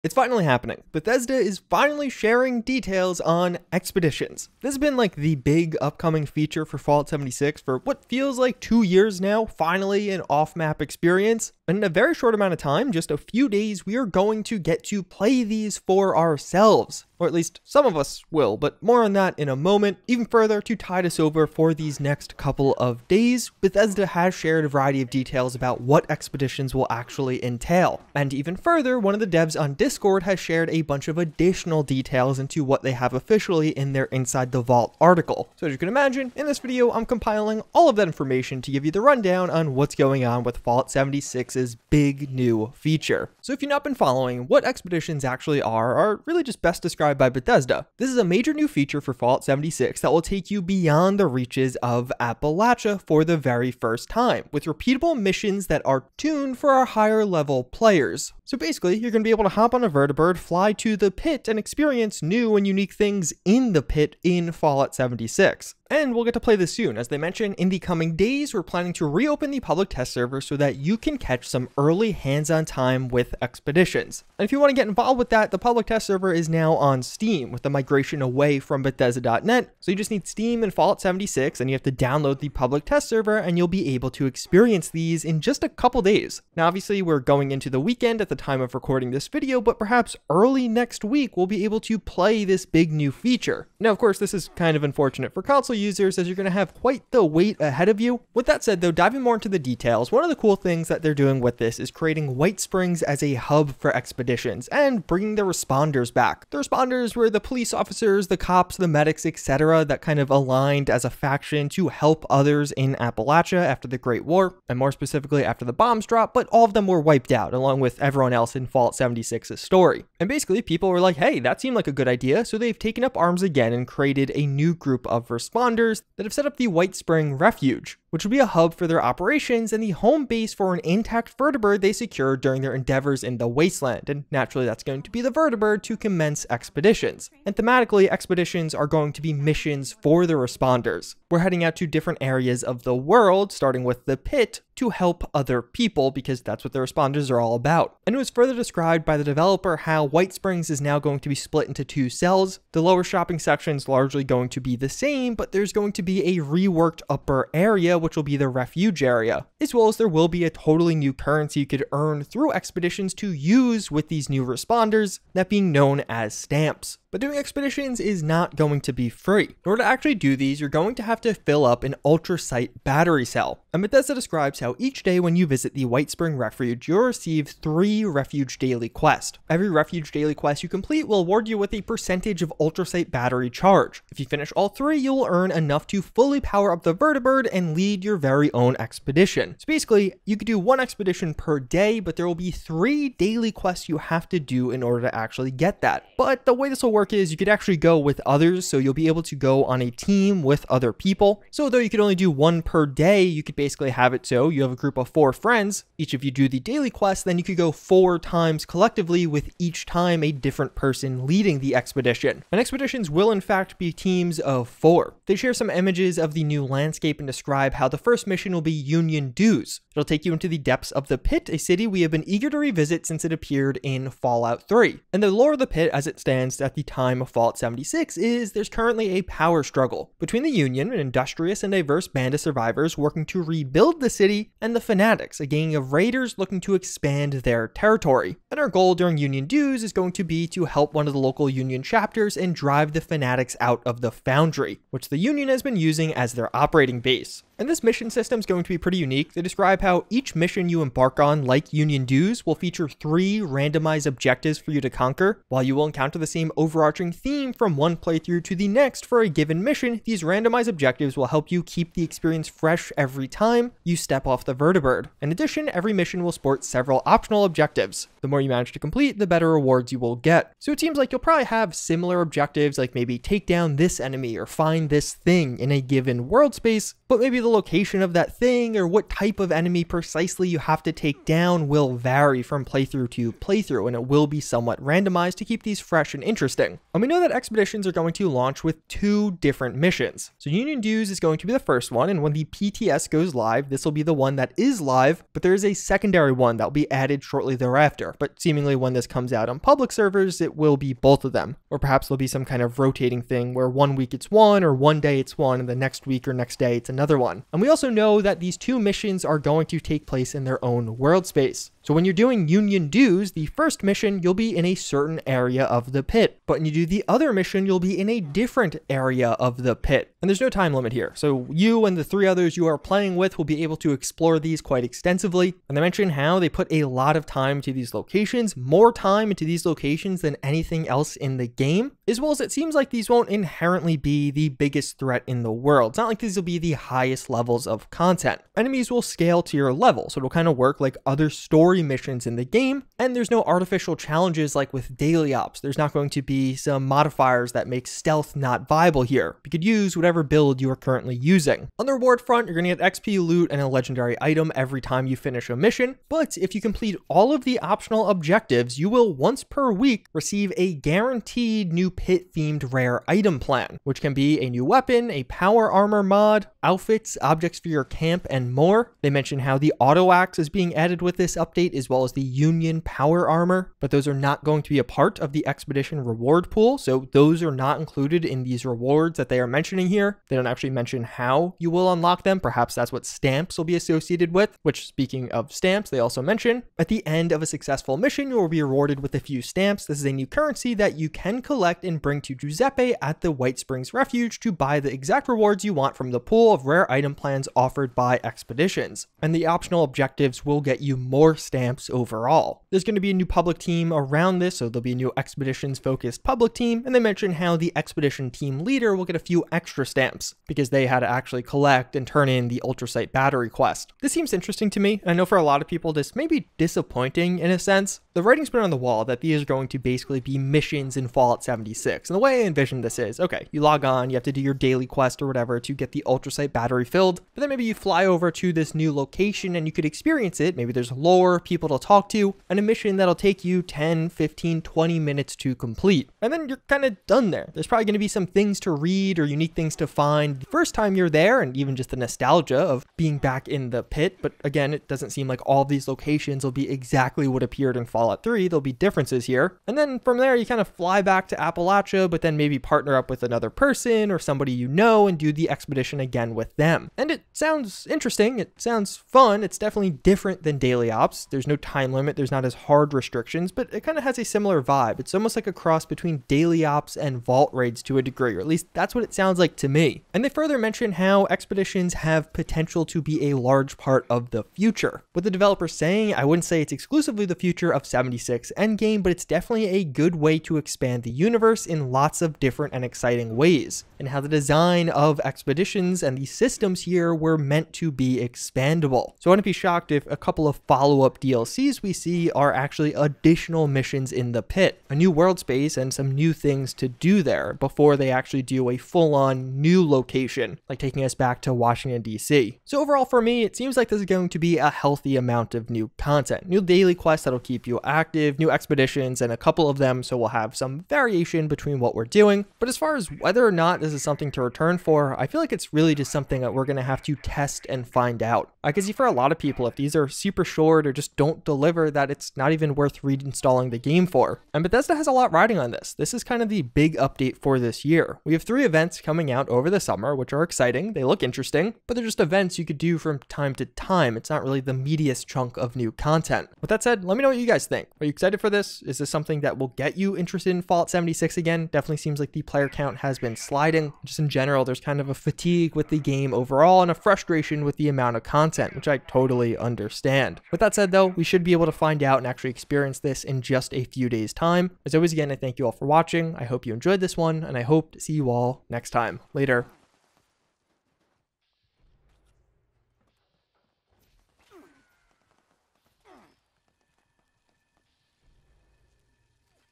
It's finally happening. Bethesda is finally sharing details on Expeditions. This has been like the big upcoming feature for Fallout 76 for what feels like 2 years now, finally an off-map experience. And in a very short amount of time, just a few days, we are going to get to play these for ourselves. Or at least some of us will, but more on that in a moment. Even further, to tide us over for these next couple of days, Bethesda has shared a variety of details about what Expeditions will actually entail. And even further, one of the devs on Discord has shared a bunch of additional details into what they have officially in their Inside the Vault article. So as you can imagine, in this video, I'm compiling all of that information to give you the rundown on what's going on with Fallout 76's big new feature. So if you've not been following, what Expeditions actually are really just best described by Bethesda. This is a major new feature for Fallout 76 that will take you beyond the reaches of Appalachia for the very first time, with repeatable missions that are tuned for our higher level players. So basically, you're going to be able to hop on a vertibird, fly to the pit, and experience new and unique things in the pit in Fallout 76. And we'll get to play this soon. As they mentioned, in the coming days, we're planning to reopen the public test server so that you can catch some early hands-on time with Expeditions. And if you want to get involved with that, the public test server is now on Steam with the migration away from Bethesda.net. So you just need Steam and Fallout 76, and you have to download the public test server, and you'll be able to experience these in just a couple days. Now, obviously, we're going into the weekend at the time of recording this video, but perhaps early next week, we'll be able to play this big new feature. Now, of course, this is kind of unfortunate for console users, as you're going to have quite the wait ahead of you. With that said, though, diving more into the details, one of the cool things that they're doing with this is creating White Springs as a hub for Expeditions and bringing the responders back. The responders were the police officers, the cops, the medics, etc. that kind of aligned as a faction to help others in Appalachia after the Great War, and more specifically after the bombs dropped, but all of them were wiped out along with everyone else in Fallout 76's story. And basically, people were like, hey, that seemed like a good idea, so they've taken up arms again and created a new group of responders that have set up the White Spring Refuge, which will be a hub for their operations and the home base for an intact vertibird they secured during their endeavors in the Wasteland. And naturally, that's going to be the vertibird to commence Expeditions. And thematically, Expeditions are going to be missions for the responders. We're heading out to different areas of the world, starting with the pit, to help other people, because that's what the responders are all about. And it was further described by the developer how White Springs is now going to be split into 2 cells. The lower shopping section is largely going to be the same, but there's going to be a reworked upper area, which will be the refuge area, as well as there will be a totally new currency you could earn through Expeditions to use with these new responders, that being known as stamps. But doing Expeditions is not going to be free. In order to actually do these, you're going to have to fill up an ultrasight battery cell. And Bethesda describes how each day when you visit the White Spring Refuge, you'll receive 3 Refuge Daily quests. Every Refuge Daily quest you complete will award you with a percentage of ultrasight battery charge. If you finish all 3, you'll earn enough to fully power up the vertibird and lead your very own expedition. So basically, you could do 1 expedition per day, but there will be 3 daily quests you have to do in order to actually get that. But the way this will work is you could actually go with others, so you'll be able to go on a team with other people. So though you could only do 1 per day, you could basically have it so you have a group of 4 friends, each of you do the daily quest, then you could go 4 times collectively, with each time a different person leading the expedition. And expeditions will in fact be teams of 4. They share some images of the new landscape and describe how the first mission will be Union Dues. It'll take you into the depths of the pit, a city we have been eager to revisit since it appeared in Fallout 3. And the lore of the pit as it stands at the time of Fallout 76 is there's currently a power struggle between the Union, an industrious and diverse band of survivors working to rebuild the city, and the Fanatics, a gang of raiders looking to expand their territory. And our goal during Union Dues is going to be to help one of the local Union chapters and drive the Fanatics out of the Foundry, which the Union has been using as their operating base. And this mission system is going to be pretty unique. They describe how each mission you embark on, like Union Dues, will feature 3 randomized objectives for you to conquer. While you will encounter the same overarching theme from one playthrough to the next for a given mission, these randomized objectives will help you keep the experience fresh every time you step off the vertibird. In addition, every mission will sport several optional objectives. The more you manage to complete, the better rewards you will get. So it seems like you'll probably have similar objectives, like maybe take down this enemy or find this thing in a given world space, but maybe the the location of that thing or what type of enemy precisely you have to take down will vary from playthrough to playthrough, and it will be somewhat randomized to keep these fresh and interesting. And we know that Expeditions are going to launch with 2 different missions. So Union Dues is going to be the first one, and when the PTS goes live, this will be the one that is live, but there is a secondary one that will be added shortly thereafter. But seemingly when this comes out on public servers, it will be both of them. Or perhaps there'll be some kind of rotating thing where one week it's one, or one day it's one, and the next week or next day it's another one. And we also know that these 2 missions are going to take place in their own world space. So when you're doing Union Dues, the first mission, you'll be in a certain area of the pit. But when you do the other mission, you'll be in a different area of the pit. And there's no time limit here. So you and the 3 others you are playing with will be able to explore these quite extensively. And they mention how they put a lot of time to these locations, more time into these locations than anything else in the game, as well as it seems like these won't inherently be the biggest threat in the world. It's not like these will be the highest levels of content. Enemies will scale to your level, so it'll kind of work like other story missions in the game, and there's no artificial challenges like with daily ops. There's not going to be some modifiers that make stealth not viable here. You could use whatever build you are currently using. On the reward front, you're going to get XP, loot, and a legendary item every time you finish a mission, but if you complete all of the optional objectives, you will once per week receive a guaranteed new pit-themed rare item plan, which can be a new weapon, a power armor mod, outfits, objects for your camp, and more. They mention how the auto axe is being added with this update, as well as the Union power armor, but those are not going to be a part of the Expedition reward pool, so those are not included in these rewards that they are mentioning here. They don't actually mention how you will unlock them. Perhaps that's what stamps will be associated with, which, speaking of stamps, they also mention at the end of a successful mission, you will be rewarded with a few stamps. This is a new currency that you can collect and bring to Giuseppe at the White Springs Refuge to buy the exact rewards you want from the pool of rare item plans offered by Expeditions. And the optional objectives will get you more stamps overall. There's going to be a new public team around this, so there'll be a new Expeditions focused public team, and they mention how the Expedition team leader will get a few extra stamps because they had to actually collect and turn in the ultrasight battery quest. This seems interesting to me, and I know for a lot of people this may be disappointing in a sense. The writing's been on the wall that these are going to basically be missions in Fallout 76, and the way I envision this is, okay, you log on, you have to do your daily quest or whatever to get the ultrasight battery filled, but then maybe you fly over to this new location and you could experience it. Maybe there's lore, people to talk to, and a mission that'll take you 10, 15, 20 minutes to complete. And then you're kind of done there. There's probably going to be some things to read or unique things to find the first time you're there, and even just the nostalgia of being back in the pit. But again, it doesn't seem like all of these locations will be exactly what appeared in Fallout 3. There'll be differences here. And then from there, you kind of fly back to Appalachia, but then maybe partner up with another person or somebody you know and do the expedition again with them. And it sounds interesting. It sounds fun. It's definitely different than daily ops. There's no time limit. There's not as hard restrictions, but it kind of has a similar vibe. It's almost like a cross between daily ops and vault raids to a degree, or at least that's what it sounds like to me. And they further mention how expeditions have potential to be a large part of the future. With the developers saying, I wouldn't say it's exclusively the future of 76 Endgame, but it's definitely a good way to expand the universe in lots of different and exciting ways, and how the design of expeditions and the systems here were meant to be expandable. So I wouldn't be shocked if a couple of follow-up DLCs we see are actually additional missions in the pit, a new world space and some new things to do there before they actually do a full-on new location, like taking us back to Washington, DC. So overall for me, it seems like this is going to be a healthy amount of new content, new daily quests that'll keep you active, new expeditions, and a couple of them, so we'll have some variation between what we're doing. But as far as whether or not this is something to return for, I feel like it's really just something that we're going to have to test and find out. I can see for a lot of people, if these are super short or just don't deliver, that it's not even worth reinstalling the game for. And Bethesda has a lot riding on this. This is kind of the big update for this year. We have 3 events coming out over the summer, which are exciting. They look interesting, but they're just events you could do from time to time. It's not really the meatiest chunk of new content. With that said, let me know what you guys think. Are you excited for this? Is this something that will get you interested in Fallout 76 again? Definitely seems like the player count has been sliding. Just in general, there's kind of a fatigue with the game overall and a frustration with the amount of content, which I totally understand. With that said though, we should be able to find out and actually experience this in just a few days' time. As always, again, I thank you all for watching. I hope you enjoyed this one, and I hope to see you all next time. Later.